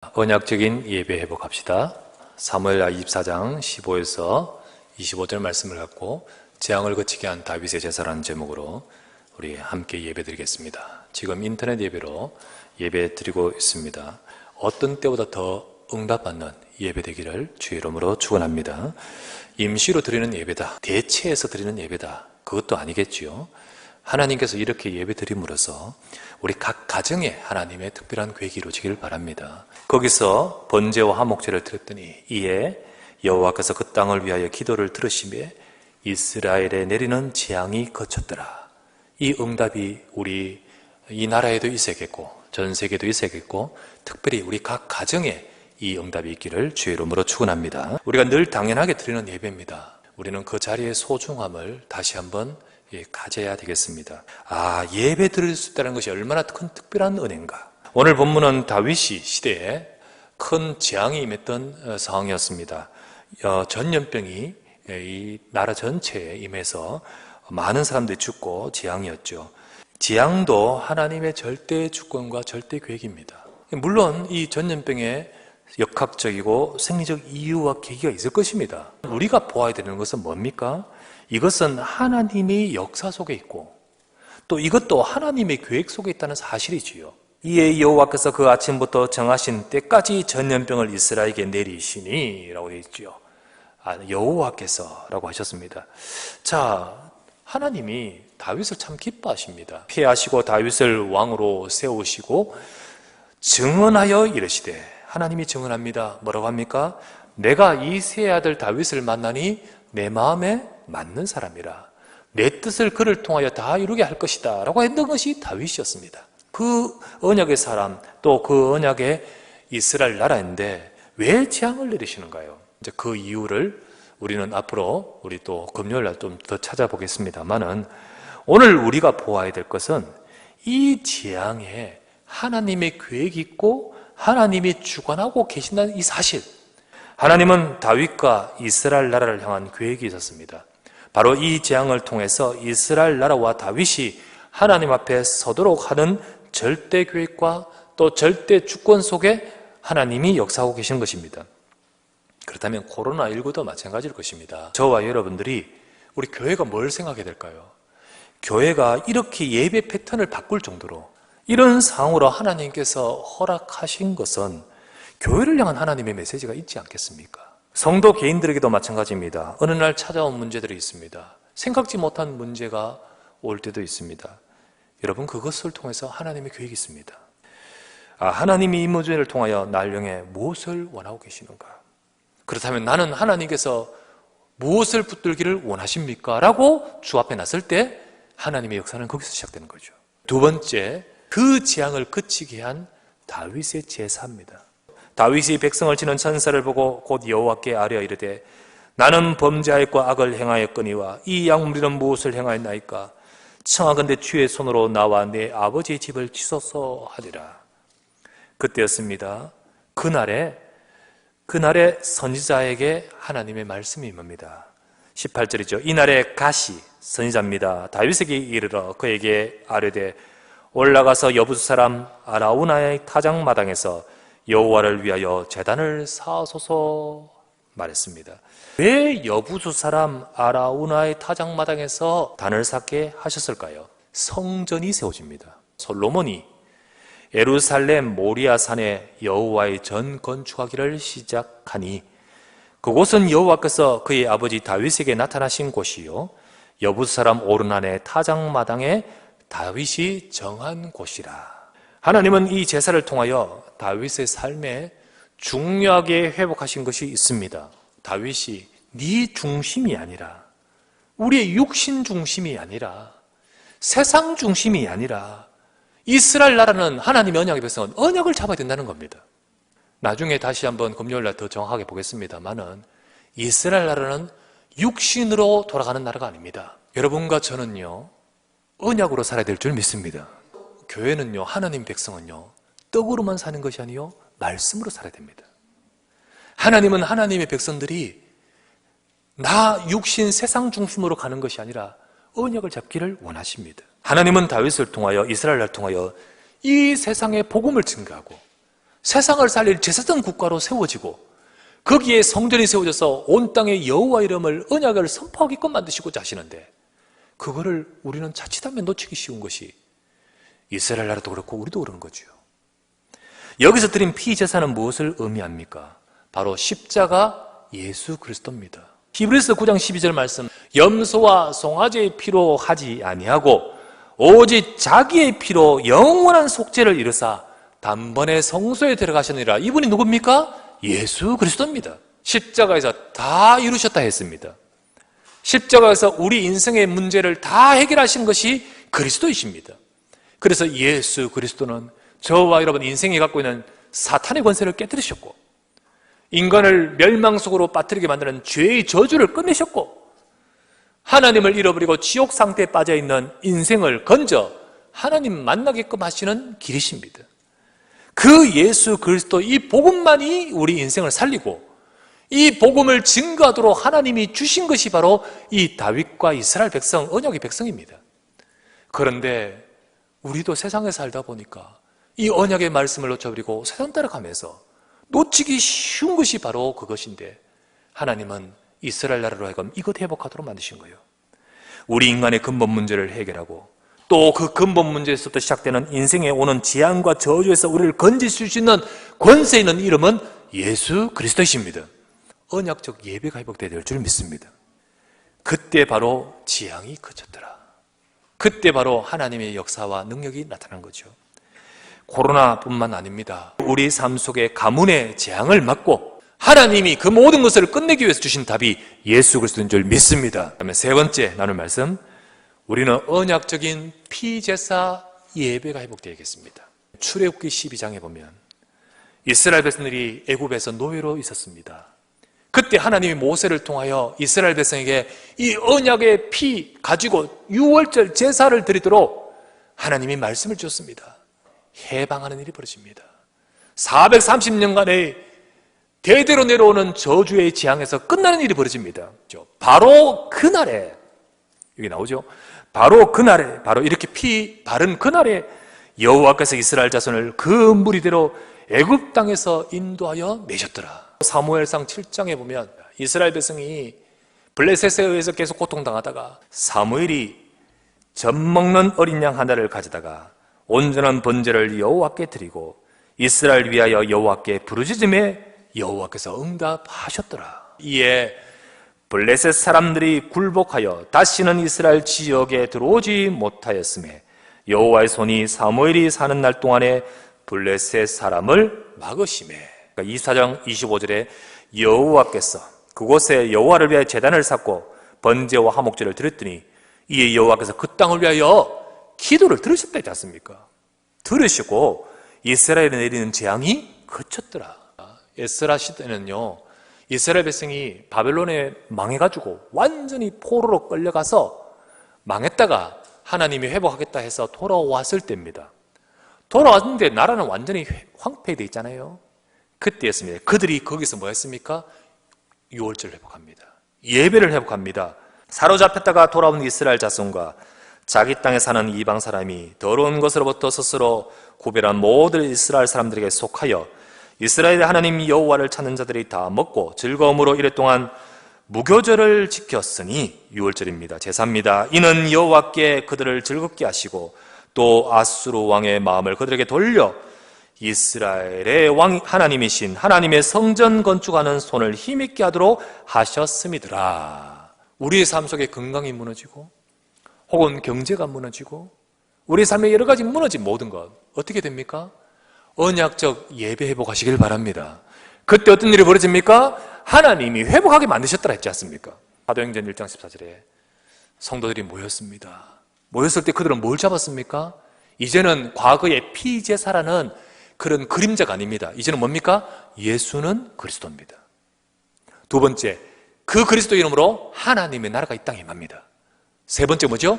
언약적인 예배 회복합시다. 사무엘하 24장 15에서 25절 말씀을 갖고 재앙을 거치게 한 다윗의 제사라는 제목으로 우리 함께 예배 드리겠습니다. 지금 인터넷 예배로 예배 드리고 있습니다. 어떤 때보다 더 응답받는 예배 되기를 주의 이름으로 축원합니다. 임시로 드리는 예배다, 대체해서 드리는 예배다, 그것도 아니겠지요. 하나님께서 이렇게 예배 드림으로써 우리 각 가정에 하나님의 특별한 계획이 이루어지기를 바랍니다. 거기서 번제와 화목제를 드렸더니 이에 여호와께서 그 땅을 위하여 기도를 들으시며 이스라엘에 내리는 재앙이 그쳤더라. 이 응답이 우리 이 나라에도 있어야겠고 전 세계도 있어야겠고 특별히 우리 각 가정에 이 응답이 있기를 주의 이름으로 축원합니다. 우리가 늘 당연하게 드리는 예배입니다. 우리는 그 자리의 소중함을 다시 한번 가져야 되겠습니다. 예배 드릴 수 있다는 것이 얼마나 큰 특별한 은혜인가. 오늘 본문은 다윗이 시대에 큰 재앙이 임했던 상황이었습니다. 전염병이 이 나라 전체에 임해서 많은 사람들이 죽고 재앙이었죠. 재앙도 하나님의 절대 주권과 절대 계획입니다. 물론 이 전염병에 역학적이고 생리적 이유와 계기가 있을 것입니다. 우리가 보아야 되는 것은 뭡니까? 이것은 하나님의 역사 속에 있고 또 이것도 하나님의 계획 속에 있다는 사실이지요. 이에 여호와께서 그 아침부터 정하신 때까지 전염병을 이스라엘에게 내리시니 라고 되어 있죠. 여호와께서 라고 하셨습니다. 자, 하나님이 다윗을 참 기뻐하십니다. 피하시고 다윗을 왕으로 세우시고 증언하여 이르시되, 하나님이 증언합니다. 뭐라고 합니까? 내가 이 세 아들 다윗을 만나니 내 마음에 맞는 사람이라, 내 뜻을 그를 통하여 다 이루게 할 것이다 라고 했던 것이 다윗이었습니다. 그 언약의 사람, 또 그 언약의 이스라엘 나라인데 왜 재앙을 내리시는가요? 이제 그 이유를 우리는 앞으로 우리 또 금요일날 좀 더 찾아보겠습니다만은, 오늘 우리가 보아야 될 것은 이 재앙에 하나님의 계획이 있고 하나님이 주관하고 계신다는 이 사실. 하나님은 다윗과 이스라엘 나라를 향한 계획이 있었습니다. 바로 이 재앙을 통해서 이스라엘 나라와 다윗이 하나님 앞에 서도록 하는 절대 계획과 또 절대 주권 속에 하나님이 역사하고 계신 것입니다. 그렇다면 코로나19도 마찬가지일 것입니다. 저와 여러분들이 우리 교회가 뭘 생각해야 될까요? 교회가 이렇게 예배 패턴을 바꿀 정도로 이런 상황으로 하나님께서 허락하신 것은 교회를 향한 하나님의 메시지가 있지 않겠습니까? 성도 개인들에게도 마찬가지입니다. 어느 날 찾아온 문제들이 있습니다. 생각지 못한 문제가 올 때도 있습니다. 여러분, 그것을 통해서 하나님의 계획이 있습니다. 하나님이 이 문제를 통하여 날 향해 무엇을 원하고 계시는가? 그렇다면 나는 하나님께서 무엇을 붙들기를 원하십니까? 라고 주 앞에 나설 때 하나님의 역사는 거기서 시작되는 거죠. 두 번째, 그 재앙을 그치게 한 다윗의 제사입니다. 다윗이 백성을 치는 천사를 보고 곧 여호와께 아뢰어 이르되, 나는 범죄하였고 악을 행하였거니와 이 약무리는 무엇을 행하였나이까? 청하건대 주의 손으로 나와 내 아버지의 집을 치소서 하리라. 그때였습니다. 그날에 선지자에게 하나님의 말씀이 임합니다. 18절이죠. 이날에 가시, 선지자입니다, 다윗에게 이르러 그에게 아뢰되, 올라가서 여부수 사람 아라우나의 타작마당에서 여호와를 위하여 제단을 쌓으소서 말했습니다. 왜 여부수 사람 아라우나의 타작마당에서 단을 쌓게 하셨을까요? 성전이 세워집니다. 솔로몬이 예루살렘 모리아 산에 여호와의 전 건축하기를 시작하니 그곳은 여호와께서 그의 아버지 다윗에게 나타나신 곳이요 여부수 사람 오르난의 타작마당에 다윗이 정한 곳이라. 하나님은 이 제사를 통하여 다윗의 삶에 중요하게 회복하신 것이 있습니다. 다윗이 네 중심이 아니라, 우리의 육신 중심이 아니라, 세상 중심이 아니라 이스라엘 나라는 하나님의 언약의 백성은 언약을 잡아야 된다는 겁니다. 나중에 다시 한번 금요일날 더 정확하게 보겠습니다만은 이스라엘 나라는 육신으로 돌아가는 나라가 아닙니다. 여러분과 저는요 언약으로 살아야 될 줄 믿습니다. 교회는요, 하나님 백성은요, 떡으로만 사는 것이 아니요 말씀으로 살아야 됩니다. 하나님은 하나님의 백성들이 나 육신 세상 중심으로 가는 것이 아니라 언약을 잡기를 원하십니다. 하나님은 다윗을 통하여 이스라엘을 통하여 이 세상에 복음을 증거하고 세상을 살릴 제사장 국가로 세워지고 거기에 성전이 세워져서 온 땅에 여호와 이름을 언약을 선포하게끔 만드시고자 하시는데 그거를 우리는 자칫하면 놓치기 쉬운 것이 이스라엘 나라도 그렇고 우리도 그런 거죠. 여기서 드린 피제사는 무엇을 의미합니까? 바로 십자가 예수 그리스도입니다. 히브리서 9장 12절 말씀, 염소와 송아지의 피로 하지 아니하고 오직 자기의 피로 영원한 속죄를 이루사 단번에 성소에 들어가셨느니라. 이분이 누굽니까? 예수 그리스도입니다. 십자가에서 다 이루셨다 했습니다. 십자가에서 우리 인생의 문제를 다 해결하신 것이 그리스도이십니다. 그래서 예수 그리스도는 저와 여러분 인생이 갖고 있는 사탄의 권세를 깨뜨리셨고 인간을 멸망 속으로 빠뜨리게 만드는 죄의 저주를 끝내셨고 하나님을 잃어버리고 지옥 상태에 빠져있는 인생을 건져 하나님 만나게끔 하시는 길이십니다. 그 예수 그리스도 이 복음만이 우리 인생을 살리고 이 복음을 증거하도록 하나님이 주신 것이 바로 이 다윗과 이스라엘 백성, 언약의 백성입니다. 그런데 우리도 세상에 살다 보니까 이 언약의 말씀을 놓쳐버리고 세상 따라가면서 놓치기 쉬운 것이 바로 그것인데 하나님은 이스라엘 나라로 하여금 이것 회복하도록 만드신 거예요. 우리 인간의 근본 문제를 해결하고 또 그 근본 문제에서부터 시작되는 인생에 오는 재앙과 저주에서 우리를 건지실 수 있는 권세 있는 이름은 예수 그리스도이십니다. 언약적 예배가 회복되어야 될 줄 믿습니다. 그때 바로 재앙이 그쳤더라. 그때 바로 하나님의 역사와 능력이 나타난 거죠. 코로나뿐만 아닙니다. 우리 삶 속에 가문의 재앙을 막고 하나님이 그 모든 것을 끝내기 위해서 주신 답이 예수 그리스도인 줄 믿습니다. 그다음에 세 번째 나눌 말씀, 우리는 언약적인 피제사 예배가 회복되겠습니다. 출애굽기 12장에 보면 이스라엘 백성들이 애굽에서 노예로 있었습니다. 그때 하나님이 모세를 통하여 이스라엘 백성에게 이 언약의 피 가지고 유월절 제사를 드리도록 하나님이 말씀을 주셨습니다. 해방하는 일이 벌어집니다. 430년간의 대대로 내려오는 저주의 재앙에서 끝나는 일이 벌어집니다. 바로 그날에, 여기 나오죠. 바로 그날에, 바로 이렇게 피 바른 그날에 여호와께서 이스라엘 자손을 그 무리대로 애굽 땅에서 인도하여 내셨더라. 사무엘상 7장에 보면 이스라엘 백성이 블레셋에 의해서 계속 고통당하다가 사무엘이 젖 먹는 어린 양 하나를 가져다가 온전한 번제를 여호와께 드리고 이스라엘 위하여 여호와께 부르짖음에 여호와께서 응답하셨더라. 이에 블레셋 사람들이 굴복하여 다시는 이스라엘 지역에 들어오지 못하였음에 여호와의 손이 사무엘이 사는 날 동안에 블레셋 사람을 막으시매. 그러니까 24장 25절에 여호와께서 그곳에 여호와를 위하여 제단을 쌓고 번제와 화목제를 드렸더니 이에 여호와께서 그 땅을 위하여 기도를 들으셨다 했지 않습니까? 들으시고 이스라엘에 내리는 재앙이 그쳤더라. 에스라 시대는요, 이스라엘 백성이 바벨론에 망해가지고 완전히 포로로 끌려가서 망했다가 하나님이 회복하겠다 해서 돌아왔을 때입니다. 돌아왔는데 나라는 완전히 황폐되어 있잖아요. 그때였습니다. 그들이 거기서 뭐 했습니까? 유월절을 회복합니다. 예배를 회복합니다. 사로잡혔다가 돌아온 이스라엘 자손과 자기 땅에 사는 이방 사람이 더러운 것으로부터 스스로 구별한 모든 이스라엘 사람들에게 속하여 이스라엘의 하나님 여호와를 찾는 자들이 다 먹고 즐거움으로 이랫동안 무교절을 지켰으니 유월절입니다. 제사입니다. 이는 여호와께 그들을 즐겁게 하시고 또 아수르 왕의 마음을 그들에게 돌려 이스라엘의 왕 하나님이신 하나님의 성전 건축하는 손을 힘있게 하도록 하셨음이더라. 우리의 삶 속에 건강이 무너지고 혹은 경제가 무너지고 우리 삶에 여러 가지 무너진 모든 것 어떻게 됩니까? 언약적 예배 회복하시길 바랍니다. 그때 어떤 일이 벌어집니까? 하나님이 회복하게 만드셨더라 했지 않습니까? 사도행전 1장 14절에 성도들이 모였습니다. 모였을 때 그들은 뭘 잡았습니까? 이제는 과거의 피제사라는 그런 그림자가 아닙니다. 이제는 뭡니까? 예수는 그리스도입니다. 두 번째, 그 그리스도 이름으로 하나님의 나라가 이 땅에 임합니다. 세 번째 뭐죠?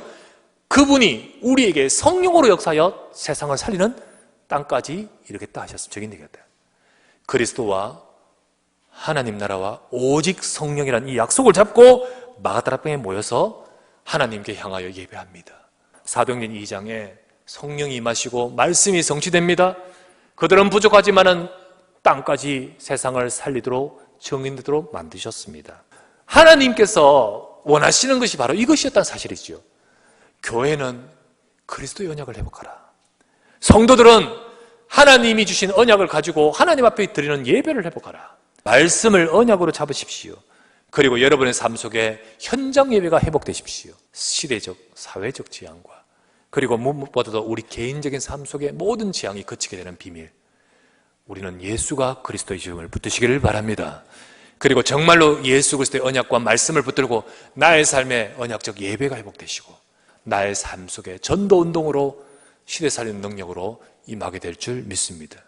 그분이 우리에게 성령으로 역사하여 세상을 살리는 땅까지 이르겠다 하셨습니다. 적인 얘기였다. 그리스도와 하나님 나라와 오직 성령이라는 이 약속을 잡고 마가다라방에 모여서 하나님께 향하여 예배합니다. 사도행전 2장에 성령이 임하시고 말씀이 성취됩니다. 그들은 부족하지만은 땅까지 세상을 살리도록 정인되도록 만드셨습니다. 하나님께서 원하시는 것이 바로 이것이었다는 사실이죠. 교회는 그리스도의 언약을 회복하라. 성도들은 하나님이 주신 언약을 가지고 하나님 앞에 드리는 예배를 회복하라. 말씀을 언약으로 잡으십시오. 그리고 여러분의 삶 속에 현장 예배가 회복되십시오. 시대적, 사회적 지향과 그리고 무엇보다도 우리 개인적인 삶 속에 모든 지향이 그치게 되는 비밀. 우리는 예수가 그리스도의 지형을 붙드시기를 바랍니다. 그리고 정말로 예수 그리스도의 언약과 말씀을 붙들고 나의 삶에 언약적 예배가 회복되시고 나의 삶 속에 전도운동으로 시대 살리는 능력으로 임하게 될 줄 믿습니다.